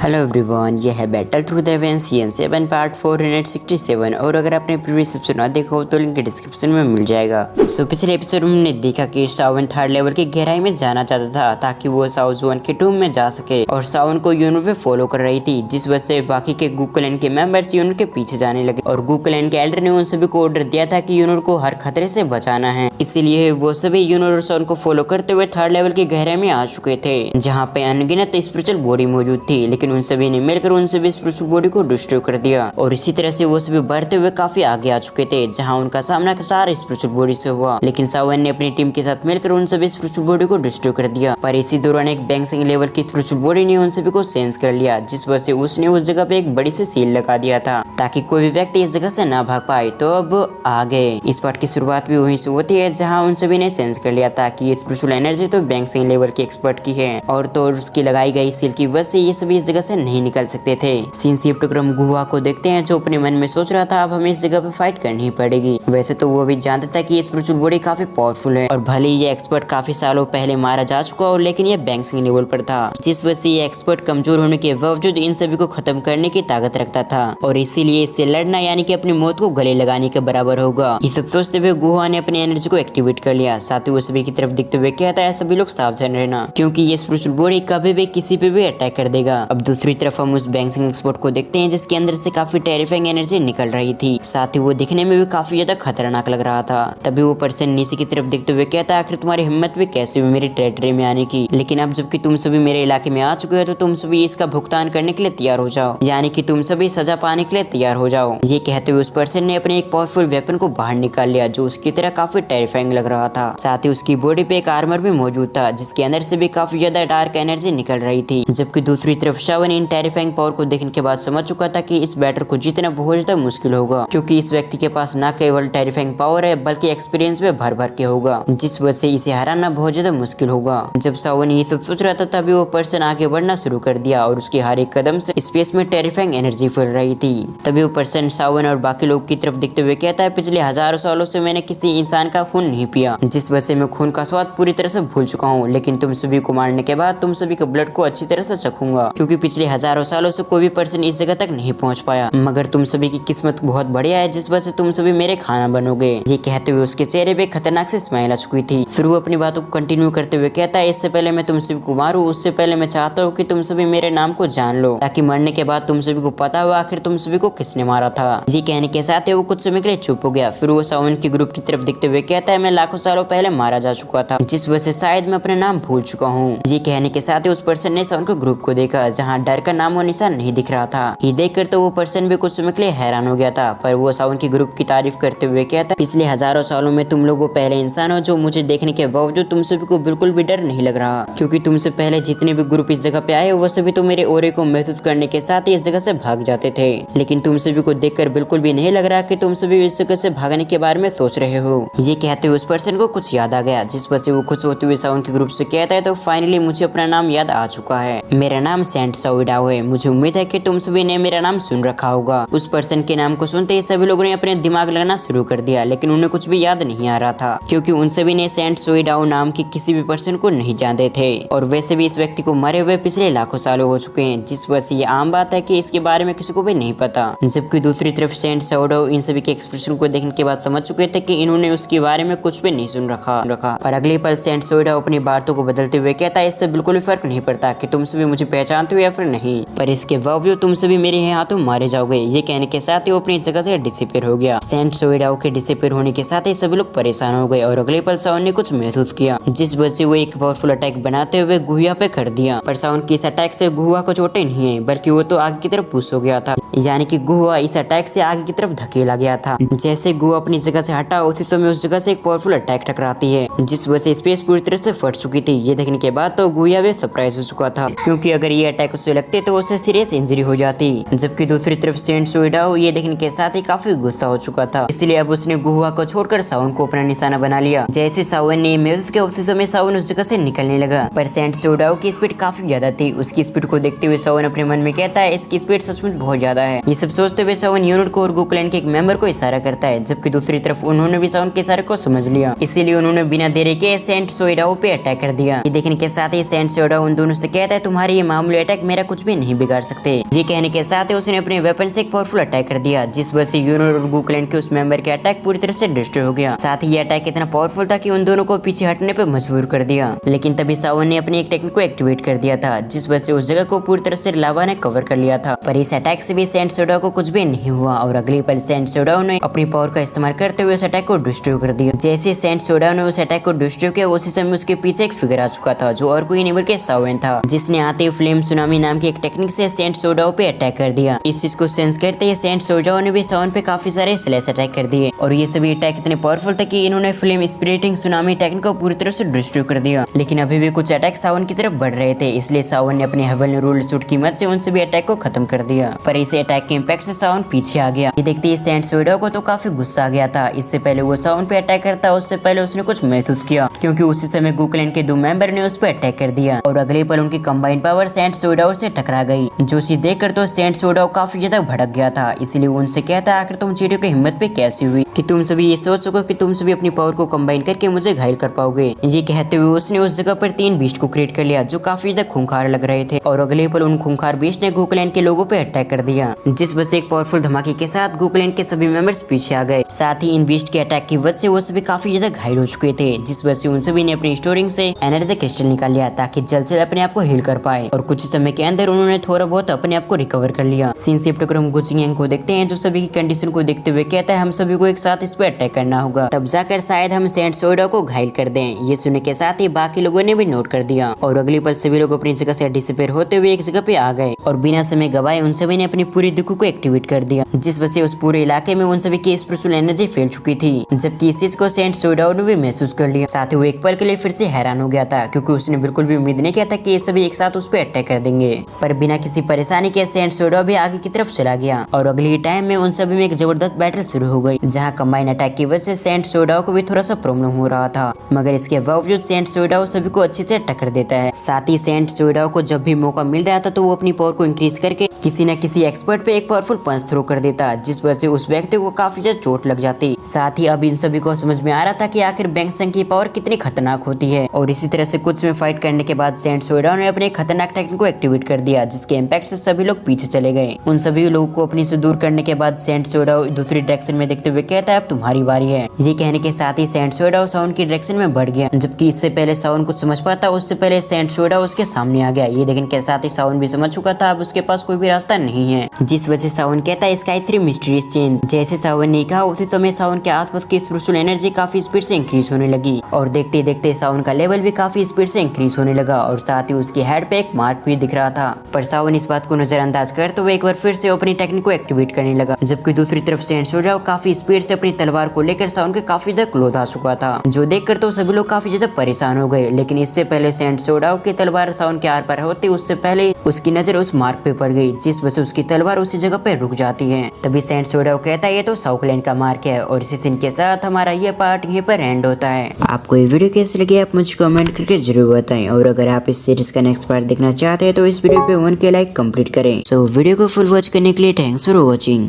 Hello everyone, ये है battle through the season 7 part 467। और अगर आपने प्रीवियस एपिसोड ना देखा हो तो लिंक डिस्क्रिप्शन में मिल जाएगा। पिछले एपिसोड में हमने देखा कि सावन थर्ड लेवल की गहराई में जाना चाहता था ताकि वो साउजोन के टूम में जा सके, और सावन को यूनो पे फॉलो कर रही थी, जिस वजह से बाकी के गुकलैंड के मेंबर्स यूनो के पीछे जाने लगे। और गुकलैंड के एल्डर ने उन सभी को ऑर्डर दिया था कि यूनो को हर खतरे से बचाना है, इसीलिए वो सभी यूनो और सावन को फॉलो करते हुए थर्ड लेवल की गहराई में आ चुके थे, जहाँ पे अनगिनत स्पिरिचुअल बॉडी मौजूद थी। लेकिन उन सभी ने मिलकर उन सभी स्पिरिचुअल बॉडी को डिस्ट्रॉय कर दिया, और इसी तरह से वो सभी बढ़ते हुए काफी आगे आ चुके थे, जहां उनका सामना 4 स्पिरिचुअल बॉडी से हुआ। लेकिन सावन ने अपनी टीम के साथ मिलकर उन सभी स्पिरिचुअल बॉडी को डिस्ट्रॉय कर दिया। पर इसी दौरान एक बैंगसिंग लेवल की स्पिरिचुअल बॉडी ने उन सभी को सेंस कर लिया, जिस वजह से उसने उस जगह पे एक बड़ी सी सील लगा दिया था ताकि कोई भी व्यक्ति इस जगह से ना भाग पाए। तो अब आगे इस पार्ट की शुरुआत भी वहीं से होती है, जहाँ उन सभी ने सेंस कर लिया था कि ये स्पिरिचुअल एनर्जी तो बैंगसिंग लेवल की एक्सपर्ट की है, और तो उसकी लगाई गई सील की वजह से ये सभी इस जगह से नहीं निकल सकते थे। सीन शिफ्ट कर हम गुहा को देखते हैं, जो अपने मन में सोच रहा था अब हमें इस जगह पे फाइट करनी ही पड़ेगी। वैसे तो वो भी जानता था कि ये स्पिरिचुअल बॉडी काफी पावरफुल है, और भले ही ये एक्सपर्ट काफी सालों पहले मारा जा चुका हो, लेकिन ये बैंगसिंग लेवल पर था, जिस वजह से ये एक्सपर्ट कमजोर होने के बावजूद इन सभी को खत्म करने की ताकत रखता था, और इसीलिए इससे लड़ना यानी कि अपनी मौत को गले लगाने के बराबर होगा। ये सब सोचते हुए गुहा ने अपनी एनर्जी को एक्टिवेट कर लिया। साथ ही वो सभी की तरफ दिखते हुए कहता है सभी लोग सावधान रहना, क्योंकि ये स्पिरिचुअल बॉडी कभी भी किसी पे भी अटैक कर देगा। अब दूसरी तरफ हम उस बैंगसिंग एक्सपर्ट को देखते हैं, जिसके अंदर से काफी टेरिफाइंग एनर्जी निकल रही थी। साथ ही वो दिखने में भी काफी ज्यादा खतरनाक लग रहा था। तभी वो पर्सन नीचे की तरफ देखते हुए कहता है आखिर तुम्हारी हिम्मत भी कैसे हुई मेरी टेरिटरी में आने की, लेकिन अब जबकि तुम सभी मेरे इलाके में आ चुके हो तो तुम सभी इसका भुगतान करने के लिए तैयार हो जाओ, यानी कि तुम सभी सजा पाने के लिए तैयार हो जाओ। ये कहते हुए उस पर्सन ने अपने एक पावरफुल वेपन को बाहर निकाल लिया, जो उसकी तरह काफी टेरिफाइंग लग रहा था। साथ ही उसकी बॉडी पे एक आर्मर भी मौजूद था, जिसके अंदर से भी काफी ज्यादा डार्क एनर्जी निकल रही थी। जबकि दूसरी तरफ सावन इन टेरिफाइंग पावर को देखने के बाद समझ चुका था कि इस बैटल को जीतना बहुत ज्यादा मुश्किल होगा, क्योंकि इस व्यक्ति के पास न केवल टेरिफाइंग पावर है बल्कि एक्सपीरियंस भी भर भर के होगा, जिस वजह से इसे हराना बहुत ज्यादा मुश्किल होगा। जब सावन ये सब सोच रहा था तभी वो पर्सन आगे बढ़ना शुरू कर दिया, और उसके हर एक कदम से स्पेस में टेरिफाइंग एनर्जी फैल रही थी। तभी वो पर्सन सावन और बाकी लोग की तरफ देखते हुए कहता है पिछले हजारों सालों से मैंने किसी इंसान का खून नहीं पिया, जिस वजह से मैं खून का स्वाद पूरी तरह से भूल चुका हूँ, लेकिन तुम सभी को मारने के बाद तुम सभी के ब्लड को अच्छी तरह से चखूंगा, क्योंकि पिछले हजारों सालों से कोई भी पर्सन इस जगह तक नहीं पहुंच पाया, मगर तुम सभी की किस्मत बहुत बढ़िया है, जिस वजह से तुम सभी मेरे खाना बनोगे। ये कहते हुए उसके चेहरे पे खतरनाक से स्माइल आ चुकी थी। फिर वो अपनी बातों को कंटिन्यू करते हुए कहता है इससे पहले मैं तुम सभी को मारूं उससे पहले मैं चाहता हूँ कि तुम सभी मेरे नाम को जान लो, ताकि मरने के बाद तुम सभी को पता हो आखिर तुम सभी को किसने मारा था। ये कहने के साथ ही वो कुछ समय के लिए चुप हो गया। फिर वो सावन की ग्रुप की तरफ देखते हुए कहता है मैं लाखों सालों पहले मारा जा चुका था, जिस वजह से शायद मैं अपना नाम भूल चुका हूँ। ये कहने के साथ ही उस पर्सन ने सावन के ग्रुप को देखा, जहाँ डर का नामो निशान नहीं दिख रहा था। ये देखकर तो वो पर्सन भी कुछ समय के लिए हैरान हो गया था, पर वो सावन की ग्रुप की तारीफ करते हुए कहता पिछले हजारों सालों में तुम लोग वो पहले इंसान हो जो मुझे देखने के बावजूद तुम सभी को बिल्कुल भी डर नहीं लग रहा, क्योंकि तुमसे पहले जितने भी ग्रुप इस जगह पे आए वो सभी तो मेरे ऑरे को महसूस करने के साथ ही इस जगह से भाग जाते थे, लेकिन तुम सभी को देखकर बिल्कुल भी नहीं लग रहा कि तुम सभी इस जगह से भागने के बारे में सोच रहे हो। ये कहते हुए उस पर्सन को कुछ याद आ गया, जिस वजह से वो खुश होते हुए सावन के ग्रुप से कहता है तो फाइनली मुझे अपना नाम याद आ चुका है, मेरा नाम सेंट सोइडाओ है। मुझे उम्मीद है कि तुम सभी ने मेरा नाम सुन रखा होगा। उस पर्सन के नाम को सुनते ही सभी लोगों ने अपने दिमाग लगाना शुरू कर दिया, लेकिन उन्हें कुछ भी याद नहीं आ रहा था, क्योंकि उन सभी ने सेंट सोइडाओ नाम के किसी भी पर्सन को नहीं जानते थे, और वैसे भी इस व्यक्ति को मरे हुए पिछले लाखों सालों हो चुके हैं, जिस वजह से ये आम बात है कि इसके बारे में किसी को भी नहीं पता। जबकि दूसरी तरफ सेंट सोइडाओ इन सभी के एक्सप्रेशन को देखने के बाद समझ चुके थे कि इन्होंने उसके बारे में कुछ भी नहीं सुन रखा। और अगले पल सेंट सोइडाओ अपनी बातों को बदलते हुए कहता है इससे बिल्कुल भी फर्क नहीं पड़ता कि तुम सभी मुझे पहचानते हो या फिर नहीं, पर इसके बावजूद तुम सभी मेरे हाथों मारे जाओगे। ये कहने के साथ ही वो अपनी जगह से डिसअपीयर हो गया। सेंट सोइडाओ के डिसअपीयर होने के साथ ही सभी लोग परेशान हो गए, और अगले पल सावन ने कुछ महसूस किया, जिस वजह से वो एक पावरफुल अटैक बनाते हुए गुहा पे कर दिया। पर सावन की इस अटैक से गुहा को चोटें नहीं है, बल्कि वो तो आगे की तरफ पुश हो गया था, यानी कि गुहा इस अटैक से आगे की तरफ धकेला गया था। जैसे गुहा अपनी जगह से हटा उसी समय उस जगह से एक पावरफुल अटैक टकराती है, जिस वजह से स्पेस पूरी तरह से फट चुकी थी। ये देखने के बाद तो गुहा भी सरप्राइज हो चुका था, क्योंकि अगर ये अटैक उसे लगते तो उसे सीरियस इंजरी हो जाती। जबकि दूसरी तरफ सेंट सोइडाओ ये देखने के साथ ही काफी गुस्सा हो चुका था, इसलिए अब उसने गुहा को छोड़कर सावन को अपना निशाना बना लिया। जैसे सावन ने महसूस किया उसी समय सावन उस जगह से निकलने लगा, पर सेंट सोइडाओ की स्पीड काफी ज्यादा थी। उसकी स्पीड को देखते हुए सावन अपने मन में कहता है इसकी स्पीड सचमुच बहुत ज्यादा है। ये सब सोचते हुए सावन यूनिट को और गुकलैंड के एक मेंबर को इशारा करता है, जबकि दूसरी तरफ उन्होंने भी सावन के इशारे को समझ लिया, इसीलिए उन्होंने बिना देरी के सेंट सोइडाओ पे अटैक कर दिया। ये देखने के साथ ही सेंट सोइडाओ उन दोनों से कहता है तुम्हारी ये मामूली अटैक मेरा कुछ भी नहीं बिगाड़ सकते। ये कहने के साथ ही उसने अपने वेपन से एक पावरफुल अटैक कर दिया, जिस वजह से यूनो और गूकलैंड के उस मेंबर के अटैक पूरी तरह से डिस्ट्रॉय हो गया। साथ ही ये अटैक इतना पावरफुल था कि उन दोनों को पीछे हटने पर मजबूर कर दिया। लेकिन तभी सावन ने अपनी एक टेक्निक को एक्टिवेट कर दिया था, जिस वजह से उस जगह को पूरी तरह से लावा ने कवर कर लिया था। पर इस अटैक से भी सैंड शैडो को कुछ भी नहीं हुआ और अगली पल सैंड शैडो ने अपनी पावर का इस्तेमाल करते हुए उस अटैक को डिस्ट्रॉय कर दिया। जैसे सैंड शैडो ने उस अटैक को डिस्ट्रॉय किया, उसी समय उसके पीछे एक फिगर आ चुका था, जो और कोई नहीं बल्कि सावन था, जिसने आते हुए फ्लेम सुनामी नाम की एक टेक्निक से सैंड शैडो पे अटैक कर दिया। इस चीज को सेंस करते ही सैंड शैडो ने भी सावन पे काफी सारे स्लैश अटैक कर दिए और ये सभी अटैक इतने पावरफुल थे कि इन्होंने फ्लेम स्पिरिटिंग सुनामी टेक्निक को पूरी तरह से डिस्ट्रॉय कर दिया। लेकिन अभी भी कुछ अटैक सावन की तरफ बढ़ रहे थे, इसलिए सावन ने अपने हेवनली रूल्ड सूट की मदद से उन सभी अटैक को खत्म कर दिया। पर इस अटैक के इम्पैक्ट से सावन पीछे आ गया। ये देखते ही सैंड शैडो को तो काफी गुस्सा आ गया था। इससे पहले वो सावन पे अटैक करता, उससे पहले उसने कुछ महसूस किया, क्योंकि उसी समय गूकलैंड के दो मेंबर ने उस पर अटैक कर दिया और अगले पल उनकी कंबाइंड पावर सैंड शैडो से टकरा गई। जो चीज देखकर तो सैंड शैडो काफी ज्यादा भड़क गया था, इसलिए उनसे कहता आखिर तुम चीटियों की हिम्मत पे कैसी हुई कि तुम सभी ये सोच सको कि तुम सभी अपनी पावर को कंबाइन करके मुझे घायल कर पाओगे। ये कहते हुए उसने उस जगह पर 3 बीस्ट को क्रिएट कर लिया, जो काफी ज्यादा खूंखार लग रहे थे और अगले पल उन खूंखार बीस्ट ने गूकलैंड के लोगों पे अटैक कर दिया, जिस वजह से एक पावरफुल धमाके के साथ गूकलैंड के सभी मेंबर्स पीछे आ गए। साथ ही इन बीस्ट के अटैक की वजह से वो सभी काफी ज्यादा घायल हो चुके थे, जिस वजह से उन सभी ने अपनी स्टोरिंग से एनर्जी क्रिस्टल निकाल लिया ताकि जल्द से अपने आप को हील कर पाए और कुछ समय के अंदर उन्होंने थोड़ा बहुत अपने आप को रिकवर कर लिया। सीन शिफ्ट कर हम गुचिंग को देखते हैं, जो सभी की कंडीशन को देखते हुए कहता है हम सभी को एक साथ इस पे अटैक करना होगा, तब जाकर शायद हम सैंड शैडो को घायल कर दें। ये सुनने के साथ ही बाकी लोगों ने भी नोट कर दिया और अगली पल सभी लोग अपनी जगह से डिसअपीयर होते हुए एक जगह पे आ गए और बिना समय गवाए उन सभी ने अपनी पूरी दुखों को एक्टिवेट कर दिया, जिस वजह से उस पूरे इलाके में उन सभी की स्पिरिचुअल एनर्जी फैल चुकी थी। जबकि इस चीज को सैंड शैडो ने भी महसूस कर लिया। साथ ही वो एक पल के लिए फिर से हैरान हो गया था, क्योंकि उसने बिल्कुल भी उम्मीद नहीं किया था कि ये सभी एक साथ उस पर अटैक कर देंगे। पर बिना किसी परेशानी के सैंड शैडो भी आगे की तरफ चला गया और अगली टाइम में उन सभी में एक जबरदस्त बैटल शुरू हो गई, जहाँ कंबाइन अटैक की वजह से सैंड शैडो को भी थोड़ा सा प्रॉब्लम हो रहा था, मगर इसके बावजूद सैंड शैडो सभी को अच्छे से टक्कर देता है। साथ ही सैंड शैडो को जब भी मौका मिल रहा था तो वो अपनी पावर को इंक्रीज करके किसी न किसी एक्सपर्ट पे एक पावरफुल पंच थ्रो कर देता, जिस वजह से उस व्यक्ति को काफी ज्यादा चोट लग जाती। साथ ही अब इन सभी को समझ में आ रहा था कि आखिर बैंगसंग की पावर कितनी खतरनाक होती है और इसी तरह से कुछ में फाइट करने के बाद सैंड शैडो ने अपने खतरनाक टेक्निक को एक्टिवेट कर दिया, जिसके इम्पैक्ट से सभी लोग पीछे चले गए। उन सभी लोगों को अपने से दूर करने के बाद सैंड शैडो दूसरी डायरेक्शन में देखते हुए कहता है अब तुम्हारी बारी है। ये कहने के साथ ही सैंड शैडो साउन की डायरेक्शन में बढ़ गया, जबकि इससे पहले साउन कुछ समझ पाता उससे पहले सैंड शैडो उसके सामने आ गया। ये देखने के साथ ही साउन भी समझ चुका था अब उसके पास कोई भी रास्ता नहीं है, जिस वजह से साउन कहता है स्काई 3 मिस्टीरियस चेंज। जैसे साउन ने कहा उसी समय साउन के आसपास की स्पिरिचुअल एनर्जी काफी स्पीड से इंक्रीज होने लगी और देखते देखते साउन का लेवल भी काफी स्पीड से इंक्रीज होने लगा और साथ ही उसके हेड पे एक मार्क भी दिख रहा था। पर साउन इस बात को नजरअंदाज करते हुए एक बार फिर से अपनी टेक्निक को एक्टिवेट करने लगा, जबकि दूसरी तरफ सैंड शैडो काफी स्पीड से अपनी तलवार को लेकर साउन के काफी ज्यादा क्लोज आ चुका था, जो देखकर तो सभी लोग काफी ज्यादा परेशान हो गए। लेकिन इससे पहले सैंड शैडो की तलवार साउन के आर पार होती उससे पहले उसकी नजर उस मार्क पे पड़ गई, जिस वजह से उसकी तलवार उसी जगह पे रुक जाती है। तभी सैंड शैडो कहता है ये तो साउकलैंड का मार्क है और इसी सीन के साथ हमारा ये पार्ट यहीं पर एंड होता है। आपको ये वीडियो कैसी लगी आप मुझे कमेंट करके जरूर बताएं और अगर आप इस सीरीज का नेक्स्ट पार्ट देखना चाहते हैं तो इस वीडियो पे 1K लाइक कंप्लीट करें। सो वीडियो को फुल वॉच करने के लिए थैंक्स फॉर वॉचिंग।